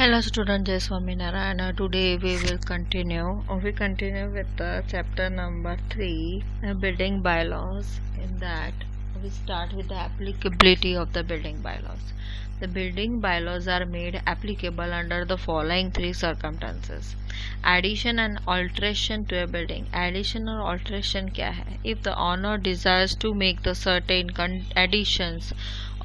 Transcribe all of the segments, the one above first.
Hello student, Jai Swaminarayan. Today we will continue. We continue with chapter number 3, building bylaws. In that we start with the applicability of the building bylaws. The building bylaws are made applicable under the following 3 circumstances. Addition and alteration to a building. Addition or alteration क्या है? If the owner desires to make the certain additions,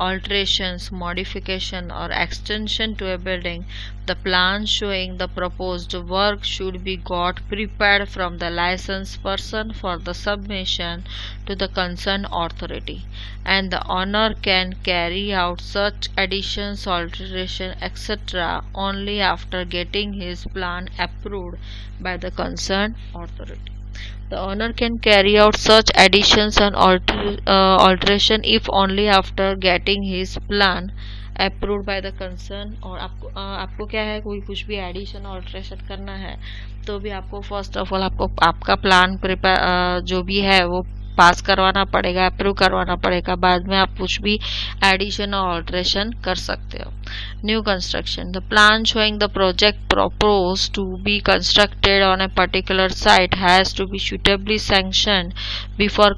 alterations, modification or extension to a building, the plan showing the proposed work should be got prepared from the licensed person for the submission to the concerned authority, and the owner can carry out such additions, alteration, etc. only after getting his plan approved by the concerned authority. The owner can carry out such additions and alteration if only after getting his plan approved by the concern. और आपको क्या है, कोई कुछ भी addition alteration करना है तो भी आपको फर्स्ट ऑफ ऑल आपका प्लान प्रिपेयर जो भी है वो पास करवाना पड़ेगा, अप्रूव करवाना पड़ेगा। बाद में आप कुछ भी एडिशन और ऑल्ट्रेशन कर सकते हो। New construction, the plan showing the project propose to be constructed on a particular site has to be suitably sanctioned before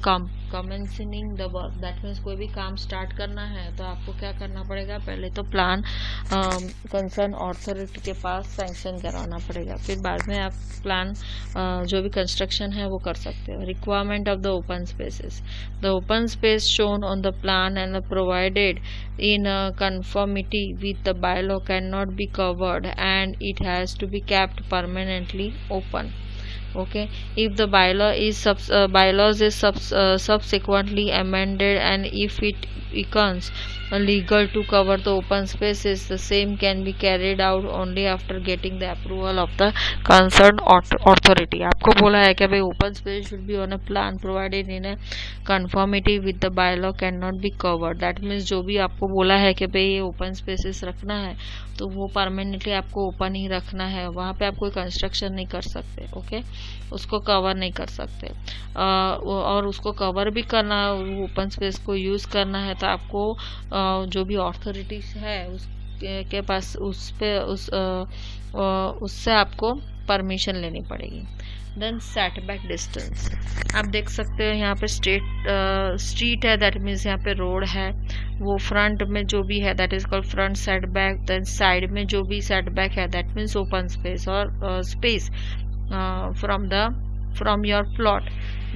commencing the work. That means कोई भी काम स्टार्ट करना है तो आपको क्या करना पड़ेगा, पहले तो प्लान कंसर्न अथॉरिटी के पास सैंक्शन करवाना पड़ेगा, फिर बाद में आप प्लान जो भी कंस्ट्रक्शन है वो कर सकते हो। Requirement of the open spaces, the open space shown on the plan and provided in conformity with the bylaw cannot be covered and it has to be kept permanently open. Okay, if the bylaws is subsequently amended and if it becomes legal to cover the open spaces, the same can be carried out only after getting the approval of the concerned authority. आपको बोला है कि भाई open space should be on a plan provided in a conformity with the bylaw cannot be covered. That means जो भी आपको बोला है कि भाई ये open spaces रखना है तो वो परमानेंटली आपको ओपन ही रखना है, वहाँ पे आप कोई कंस्ट्रक्शन नहीं कर सकते। ओके, उसको कवर नहीं कर सकते। और उसको कवर भी करना, ओपन स्पेस को यूज़ करना है तो आपको जो भी अथॉरिटीज है उसके पास उससे आपको परमिशन लेनी पड़ेगी। देन सेटबैक डिस्टेंस, आप देख सकते हो यहाँ पे स्ट्रीट है, दैट मीन्स यहाँ पे रोड है, वो फ्रंट में जो भी है that is called front setback. Then side में जो भी सेटबैक है दैट मीन्स ओपन स्पेस और space from your plot.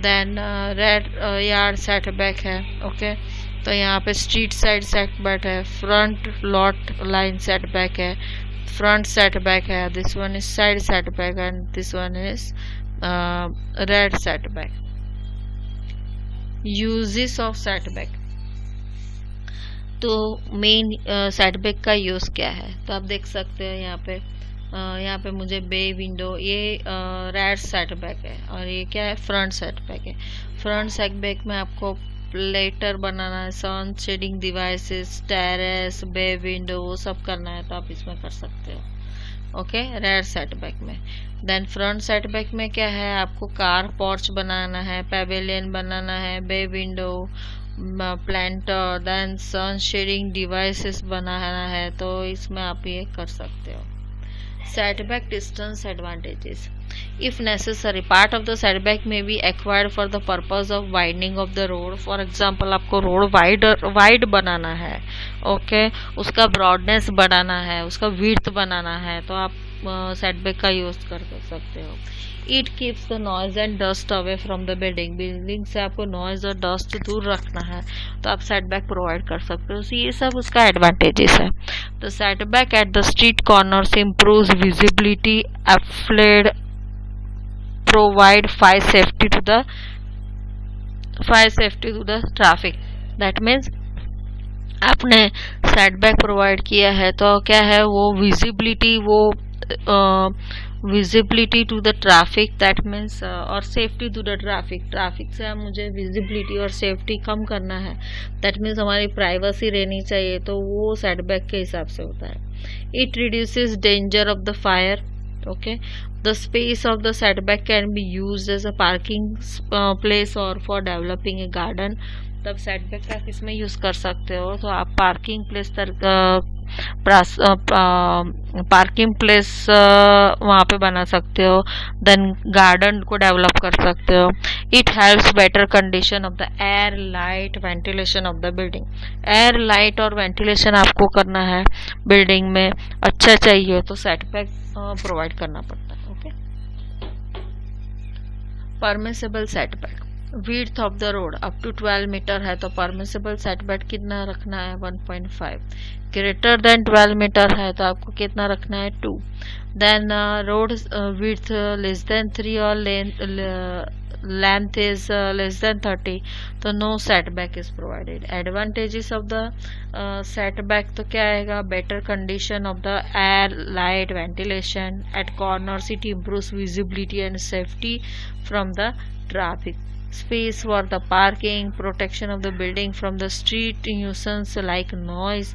Then rear yard setback है। ओके, तो यहाँ पे स्ट्रीट साइड सेटबैक है, फ्रंट लॉट लाइन सेटबैक है, फ्रंट सेटबैक है, this one is side setback and this one is rear setback. Uses of setback, तो main setback का use क्या है, तो आप देख सकते हो यहाँ पे मुझे बे विंडो, ये रेड सेटबैक है और ये क्या है, फ्रंट सेटबैक है। फ्रंट सेटबैक में आपको प्लेटर बनाना है, sun shading devices, terrace, bay window वो सब करना है तो आप इसमें कर सकते हो। ओके, रेड सेटबैक में। देन फ्रंट सेटबैक में क्या है, आपको कार पोर्च बनाना है, पेवेलियन बनाना है, bay window, planter, then sun shading devices बनाना है तो इसमें आप ये कर सकते हो। Setback distance advantages, if necessary part of the setback may be acquired for the purpose of widening of the road. For example, आपको रोड वाइड बनाना है, ओके, उसका ब्रॉडनेस बढ़ाना है, उसका विड्थ बनाना है तो आप सेटबैक का यूज कर सकते हो। It keeps the noise and dust away from the building से आपको नॉइज और डस्ट दूर रखना है तो आप सेटबैक प्रोवाइड कर सकते हो। ये सब उसका एडवांटेजेस है। तो setback at the street corners improves visibility, एफ्लेड provide fire safety to the traffic. That means आपने सेटबैक प्रोवाइड किया है तो क्या है, वो visibility to the traffic, that means और सेफ्टी टू द ट्रैफिक से मुझे विजिबिलिटी और सेफ्टी कम करना है, दैट मीन्स हमारी प्राइवेसी रहनी चाहिए तो वो सेटबैक के हिसाब से होता है। It reduces danger of the fire. Okay, the space of the setback can be used as a parking place और फॉर डेवलपिंग ए गार्डन। तब सेटबैक का किस में यूज़ कर सकते हो, तो आप पार्किंग प्लेस पार्किंग प्लेस वहाँ पे बना सकते हो, देन गार्डन को डेवलप कर सकते हो. It helps better condition of the air, light, ventilation of the building. Air, light और वेंटिलेशन आपको करना है बिल्डिंग में अच्छा चाहिए तो सेटबैक प्रोवाइड करना पड़ता है. Okay. Permissible setback. Width of the road up to 12 metre है तो परमिसेबल सेटबैक कितना रखना है 1.5. ग्रेटर देन 12 मीटर है तो आपको कितना रखना है 2. Then road width less than 3 और लेंथ इज लेस देन 30 तो no setback is provided. Advantages of the setback तो क्या आएगा, better condition of the air, light, ventilation at corners. It improves visibility and safety from the traffic. Space for the parking, protection of the building from the street nuisance like noise,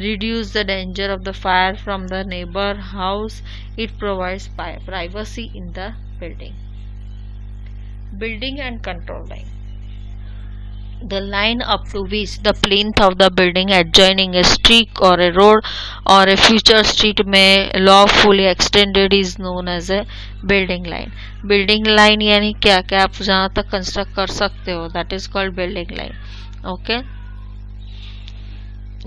reduce the danger of the fire from the neighbor house. It provides privacy in the building. Building and control line. The line up to which the plinth of the building adjoining a street or a road or a future street may lawfully extended is known as a building line. Building line यानी क्या क्या आप जहाँ तक construct कर सकते हो, that is called building line. Okay.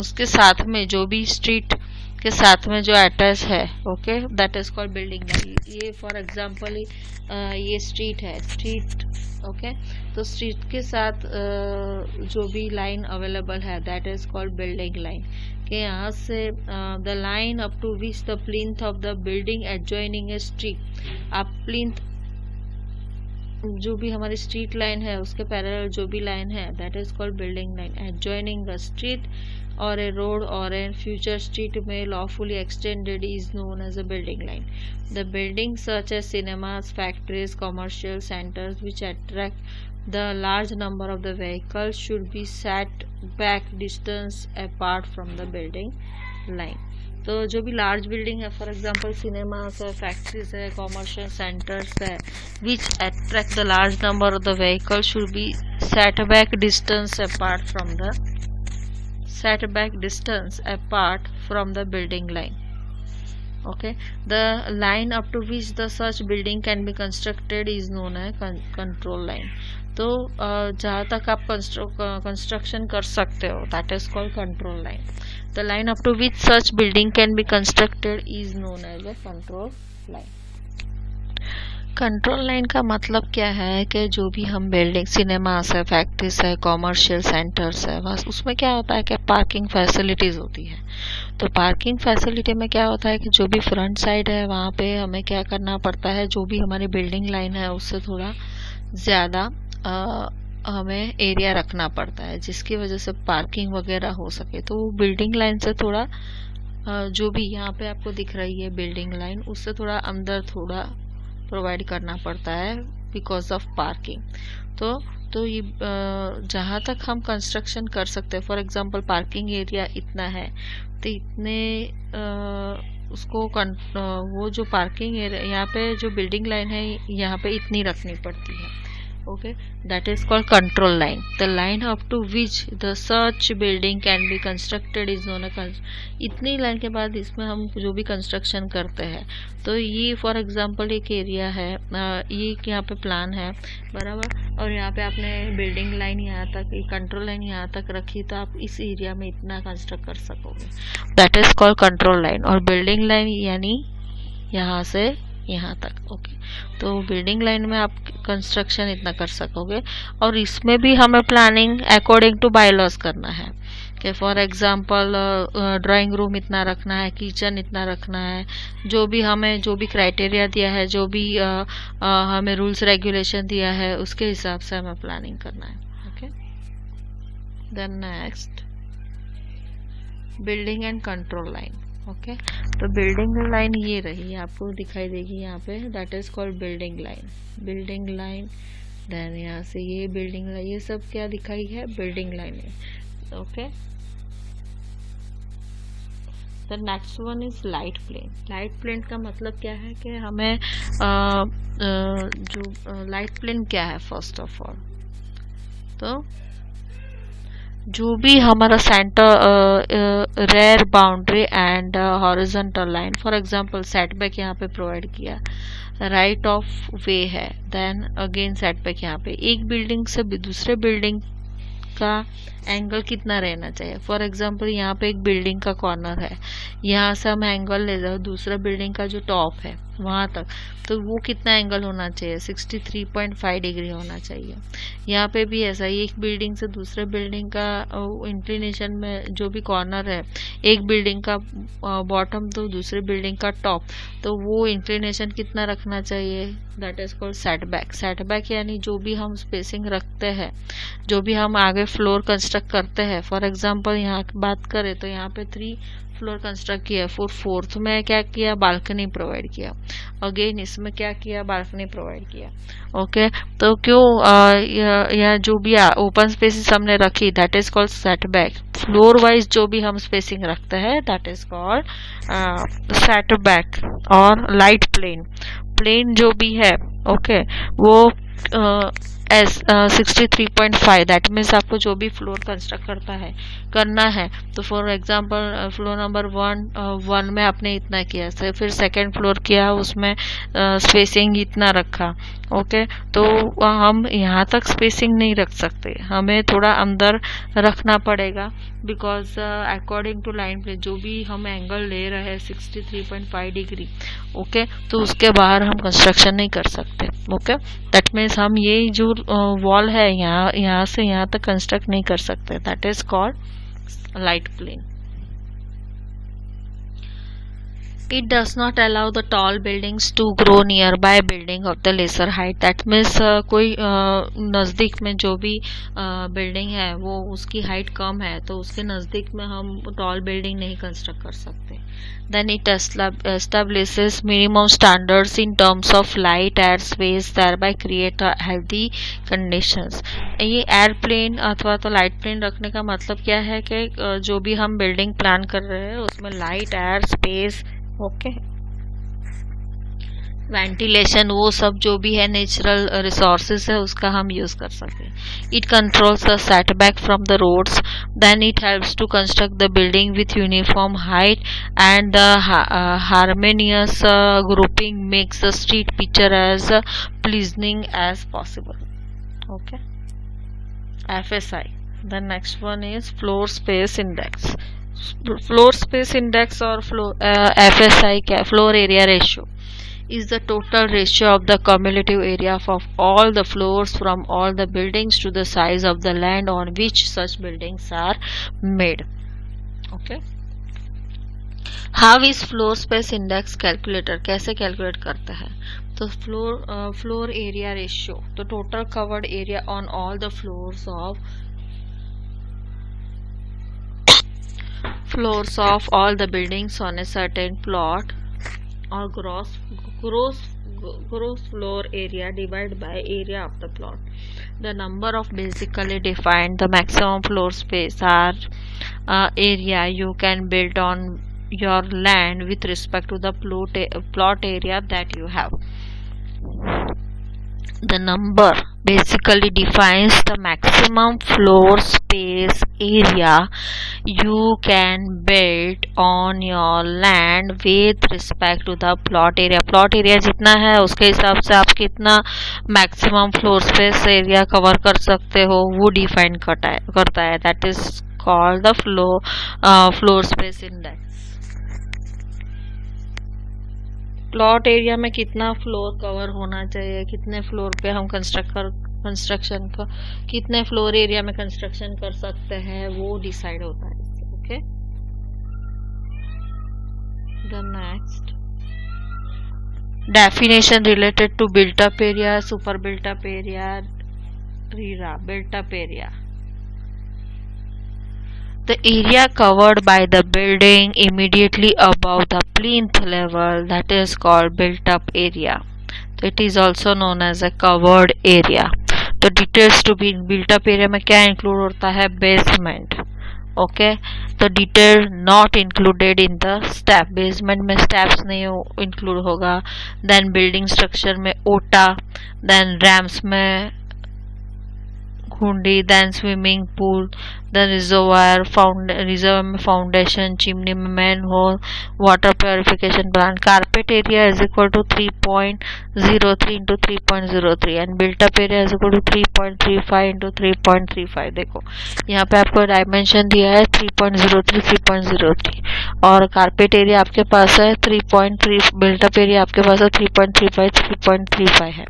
उसके साथ में जो भी स्ट्रीट के साथ में जो अटैच है, okay, that is called building line. ये फॉर एग्जांपल ये स्ट्रीट है, स्ट्रीट, ओके, तो स्ट्रीट के साथ जो भी लाइन अवेलेबल है that is called building line. के यहाँ से the line up to which the plinth of the building adjoining a street. आप प्लिंथ जो भी हमारी स्ट्रीट लाइन है उसके पैरेलल जो भी लाइन है that is called building line. Adjoining a street or a road or a future street may lawfully extended is known as a building line. The buildings such as cinemas, factories, commercial centers which attract the large number of the vehicles should be set back distance apart from the building line. तो जो भी large building है, for example cinemas है, factories है, commercial centres है, which attract the large number of the vehicle should be set back distance apart from the setback distance apart from the building line. Okay, the line up to which the such building can be constructed is known as control line. तो जहाँ तक आप construction कर सकते हो that is called control line. The line up to which such building can be constructed is known as a control line. Control line का मतलब क्या है कि जो भी हम बिल्डिंग, सिनेमास है, फैक्ट्रीज है, कॉमर्शियल सेंटर्स है, बस उसमें क्या होता है कि पार्किंग फैसिलिटीज़ होती है. तो पार्किंग फैसिलिटी में क्या होता है कि जो भी फ्रंट साइड है वहाँ पे हमें क्या करना पड़ता है, जो भी हमारी बिल्डिंग लाइन है उससे थोड़ा ज़्यादा हमें एरिया रखना पड़ता है जिसकी वजह से पार्किंग वगैरह हो सके. तो बिल्डिंग लाइन से थोड़ा जो भी यहाँ पे आपको दिख रही है बिल्डिंग लाइन उससे थोड़ा अंदर थोड़ा प्रोवाइड करना पड़ता है बिकॉज ऑफ पार्किंग. तो ये जहाँ तक हम कंस्ट्रक्शन कर सकते हैं, फॉर एग्जांपल पार्किंग एरिया इतना है तो इतने उसको वो जो पार्किंग एरिया यहाँ पे जो बिल्डिंग लाइन है यहाँ पे इतनी रखनी पड़ती है. Okay, that is called control line. The line up to which the such building can be constructed is known as. इतनी लाइन के बाद इसमें हम जो भी कंस्ट्रक्शन करते हैं तो ये फॉर एग्जांपल एक एरिया है, ये यहाँ पे प्लान है बराबर, और यहाँ पे आपने बिल्डिंग लाइन यहाँ तक, कंट्रोल लाइन यहाँ तक रखी तो आप इस एरिया में इतना कंस्ट्रक्ट कर सकोगे. That is called control line. और बिल्डिंग लाइन यानी यहाँ से यहाँ तक. ओके, तो बिल्डिंग लाइन में आप कंस्ट्रक्शन इतना कर सकोगे. और इसमें भी हमें प्लानिंग अकॉर्डिंग टू बायलॉज करना है कि फॉर एग्जांपल ड्राइंग रूम इतना रखना है, किचन इतना रखना है, जो भी हमें जो भी क्राइटेरिया दिया है, जो भी हमें रूल्स रेगुलेशन दिया है उसके हिसाब से हमें प्लानिंग करना है. Okay, then next building and control line. Okay, तो बिल्डिंग लाइन ये रही, आपको दिखाई देगी यहाँ पे, that is called building line. Building line, then यहाँ से ये बिल्डिंग लाइन, ये सब क्या दिखाई है, बिल्डिंग लाइन है. Okay, the next one is light plane. Light plane का मतलब क्या है कि हमें जो लाइट प्लेन क्या है फर्स्ट ऑफ ऑल, तो जो भी हमारा centre rear boundary and horizontal line, for example setback यहाँ पे प्रोवाइड किया, राइट ऑफ वे है, देन अगेन सेटबैक यहाँ पे एक बिल्डिंग से दूसरे बिल्डिंग का एंगल कितना रहना चाहिए। फॉर एग्जांपल यहाँ पे एक बिल्डिंग का कॉर्नर है, यहाँ से हम एंगल ले जाओ दूसरा बिल्डिंग का जो टॉप है वहाँ तक, तो वो कितना एंगल होना चाहिए, 63.5 डिग्री होना चाहिए। यहाँ पे भी ऐसा ही, एक बिल्डिंग से दूसरे बिल्डिंग का इंक्लिनेशन में जो भी कॉर्नर है, एक बिल्डिंग का बॉटम तो दूसरी बिल्डिंग का टॉप, तो वो इंक्लिनेशन कितना रखना चाहिए, that is called setback. Setback यानी जो भी हम स्पेसिंग रखते हैं, जो भी हम आगे फ्लोर कंस्ट्रक्ट करते हैं। फॉर एग्जांपल यहाँ की बात करें तो यहाँ पे 3 फ्लोर कंस्ट्रक्ट किया, फोर्थ में क्या किया, बालकनी प्रोवाइड किया, अगेन इसमें क्या किया, बालकनी प्रोवाइड किया। ओके, तो क्यों यह जो भी ओपन स्पेसिस हमने रखी, that is called setback. Floor wise जो भी हम स्पेसिंग रखते हैं, दैट इज कॉल्ड सेटबैक। और लाइट प्लेन, प्लेन जो भी है, ओके, वो एस 63.5, दैट मीन्स आपको जो भी फ्लोर कंस्ट्रक्ट करना है, तो फॉर एग्जांपल फ्लोर नंबर 1 में आपने इतना किया, फिर सेकंड फ्लोर किया, उसमें स्पेसिंग इतना रखा। ओके, तो हम यहाँ तक स्पेसिंग नहीं रख सकते, हमें थोड़ा अंदर रखना पड़ेगा, because according to line plane जो भी हम एंगल ले रहे हैं 63.5 डिग्री, ओके, तो उसके बाहर हम कंस्ट्रक्शन नहीं कर सकते। ओके, दैट मीन्स हम ये जो वॉल है यहाँ से यहाँ तक कंस्ट्रक्ट नहीं कर सकते, that is called light plane. It does not allow the tall buildings to grow nearby building of the lesser height. That means कोई नज़दीक में जो भी बिल्डिंग है वो उसकी हाइट कम है, तो उसके नज़दीक में हम टॉल बिल्डिंग नहीं कंस्ट्रक्ट कर सकते। Then it establishes minimum standards in terms of light, air, space, thereby create a healthy conditions. ये एयरप्लेन अथवा तो लाइट प्लेन रखने का मतलब क्या है कि जो भी हम बिल्डिंग प्लान कर रहे हैं उसमें light, air, space, okay, ventilation, वो सब जो भी है नेचुरल रिसोर्सेज है उसका हम यूज कर सकते हैं। It controls the setback from the roads, then it helps to construct the building with uniform height and the harmonious grouping makes the street picture as pleasing as possible. Okay, FSI, the next one is floor space index. Floor space index or FSI, floor area ratio, is the total ratio of the cumulative area of all the floors from all the buildings to the size of the land on which such buildings are made. Okay, how is floor space index calculator, कैसे calculate करते हैं, तो floor area ratio, तो total covered area on all the floors of all the buildings on a certain plot, or gross floor area divided by area of the plot. The number of basically defined the maximum floor space or area you can build on your land with respect to the plot area that you have. The number basically defines the maximum floor space area you can build on your land with respect to the plot area. Plot area जितना है उसके हिसाब से आप कितना maximum floor space area cover कर सकते हो वो डिफाइन करता है, that is called the floor space index. Plot area में कितना फ्लोर कवर होना चाहिए, कितने फ्लोर पे हम कंस्ट्रक्शन का कितने फ्लोर एरिया में कंस्ट्रक्शन कर सकते हैं वो डिसाइड होता है इससे। Okay, the next definition related to built up area, super built up area, RERA built up area. The area covered by the building immediately above the plinth level, that is called built-up area. So it is also known as a covered area. तो details to be built-up area में क्या include होता है, basement. Okay, तो detail not included in the step, basement में steps नहीं include होगा, then building structure में ओटा, then ramps में खुंडी, then swimming pool, then reservoir में foundation, chimney में manhole, water purification plant. Carpet area is equal to 3.03 into 3.03 and built up area is equal to 3.35 into 3.35. देखो यहाँ पे आपको डायमेंशन दिया है 3.03 3.03 और कारपेट एरिया आपके पास है 3.3, बिल्टअप एरिया आपके पास है 3.35 3.35 है.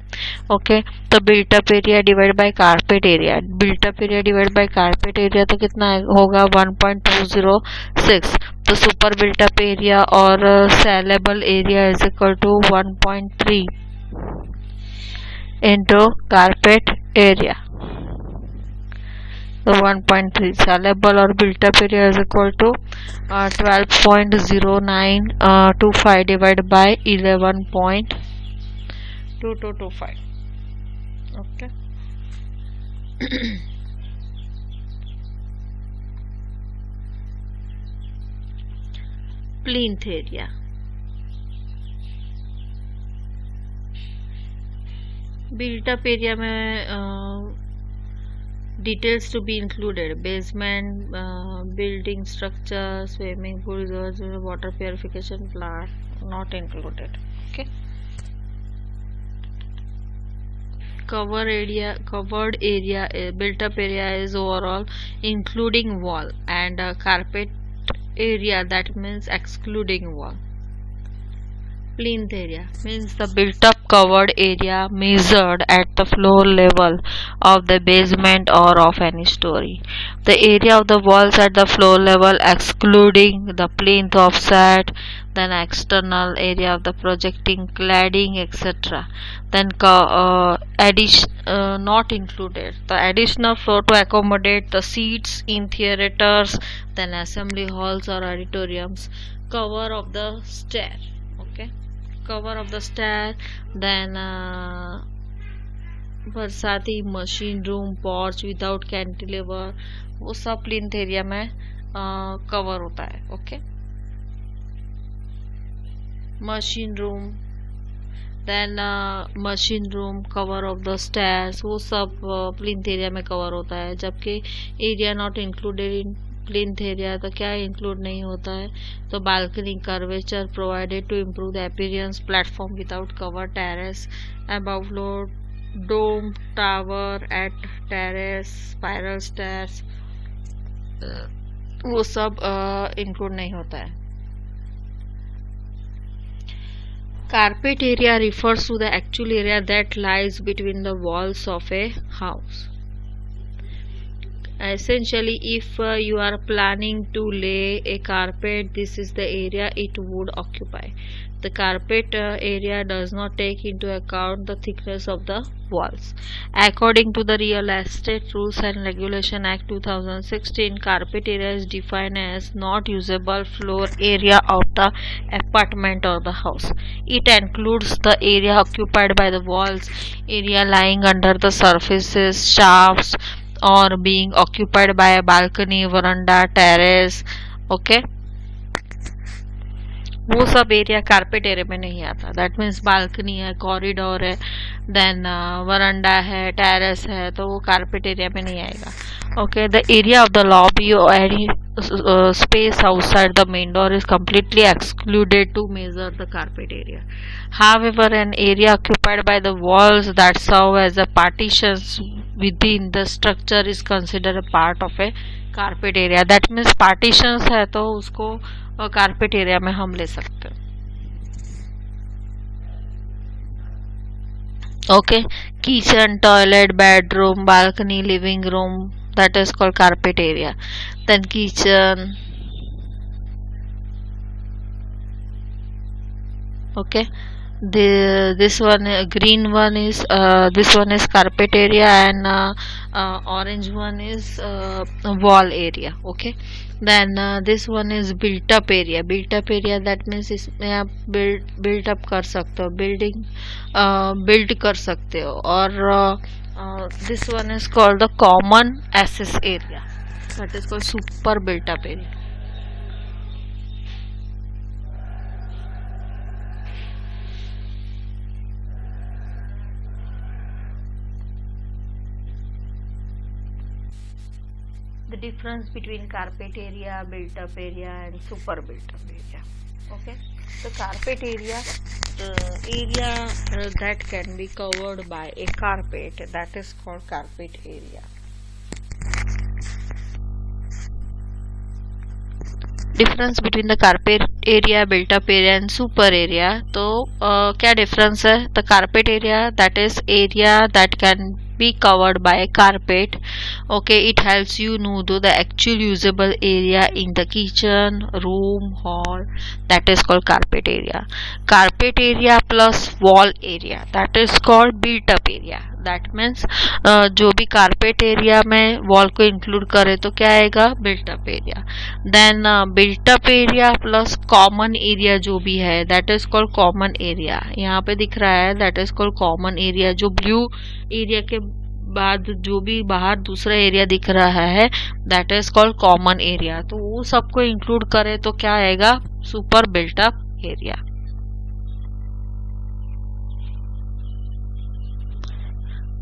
ओके, तो built up area divide by carpet area, built up area divide by carpet area तो कितना होगा 1.206. तो सुपर बिल्टअप एरिया और saleable area is equal to 1.3 into carpet area. So 1.3 saleable or built up area is equal to 12.0925 divided by 11.2225. Okay. Plinth area. Built up area में details to be included: basement, building structure, swimming pool, reserves, water purification plant not included. Okay. Covered area, built up area is overall including wall, and carpet area, that means excluding wall. Plinth area means the built up covered area measured at the floor level of the basement or of any story. The area of the walls at the floor level excluding the plinth offset, then external area of the projecting cladding, etc. Then not included the additional floor to accommodate the seats in theaters, then assembly halls or auditoriums. Cover of the stair. Okay, cover of the stair, then barsati machine room, porch without cantilever, वो सब plinth area में cover होता है. Okay, machine room, then machine room, cover of the stairs, वो सब plinth area में cover होता है. जबकि area not included in plinth area तो क्या इंक्लूड नहीं होता है, तो balcony, curvature provided to improve the appearance, platform without cover, terrace, above floor, dome, tower at terrace, spiral stairs, वो सब इंक्लूड नहीं होता है. Carpet area refers to the actual area that lies between the walls of a house. Essentially, if you are planning to lay a carpet, this is the area it would occupy. The carpet area does not take into account the thickness of the walls. According to the Real Estate Rules and Regulation Act 2016, carpet area is defined as not usable floor area of the apartment or the house. It includes the area occupied by the walls, area lying under the surfaces, shafts, or being occupied by a balcony, veranda, terrace. Okay, वो सब area carpet area में नहीं आता. That means balcony है, corridor है, then veranda है, terrace है, तो वो कारपेट एरिया में नहीं आएगा. Okay, the area of the lobby और any space outside the main door is completely excluded to measure the carpet area. However, an area occupied by the walls that serve as a partitions within the structure is considered a part of a carpet area. That means partitions है तो उसको carpet area में हम ले सकते हैं. Okay, kitchen, toilet, bedroom, balcony, living room, that is called carpet area. Then kitchen. Okay, this one green one is this one is carpet area, and orange one is wall area. Okay, then this one is built up area. Built up area, that means इसमें आप built up कर सकते हो, building build कर सकते हो. और this one is called the common access area, that is called super built up area. the difference between carpet area, built up area and super built up area. Okay, the carpet area, the area that can be covered by a carpet, that is called carpet area. Difference between the carpet area, built up area and super area. तो क्या difference है? The carpet area that is area that can be covered by a carpet. Okay, it helps you know the actual usable area in the kitchen, room, hall, that is called carpet area. Carpet area plus wall area, that is called built up area. That means जो भी carpet area में wall को include करे तो क्या आएगा? built up area. Then built up area plus common area जो भी है that is called common area. यहाँ पे दिख रहा है that is called common area. जो blue एरिया के बाद जो भी बाहर दूसरा एरिया दिख रहा है that is called common area. तो वो सबको इंक्लूड करे तो क्या आएगा? Super built up area.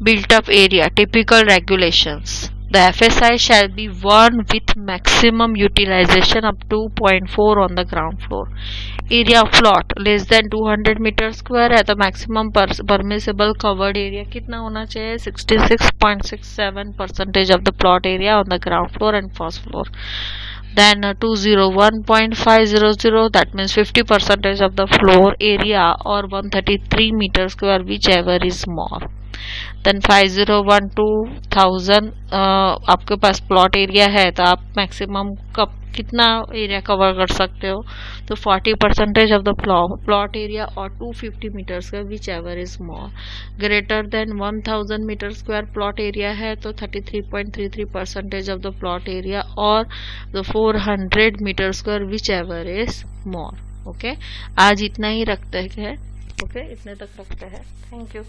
Built up area typical regulations. The FSI shall be one with maximum utilization up to 2.4 on the ground floor. Area of plot less than 200 metre square है तो maximum permissible covered area कितना होना चाहिए? 66.67% of the plot area on the ground floor and first floor. Then 201.500, that means 50% of the floor area or 133 meter square whichever is more. Then 5012,000 आपके पास plot area है तो आप maximum कब कितना area cover कर सकते हो? तो 40% ऑफ द प्लॉट एरिया और 250 मीटर्स का whichever is more. Greater than 1000 metre square plot area है तो 33.33% ऑफ द प्लॉट एरिया और the 400 metre square whichever is more. Okay, आज इतना ही रखते हैं. ओके, इतने तक रखते हैं. Thank you.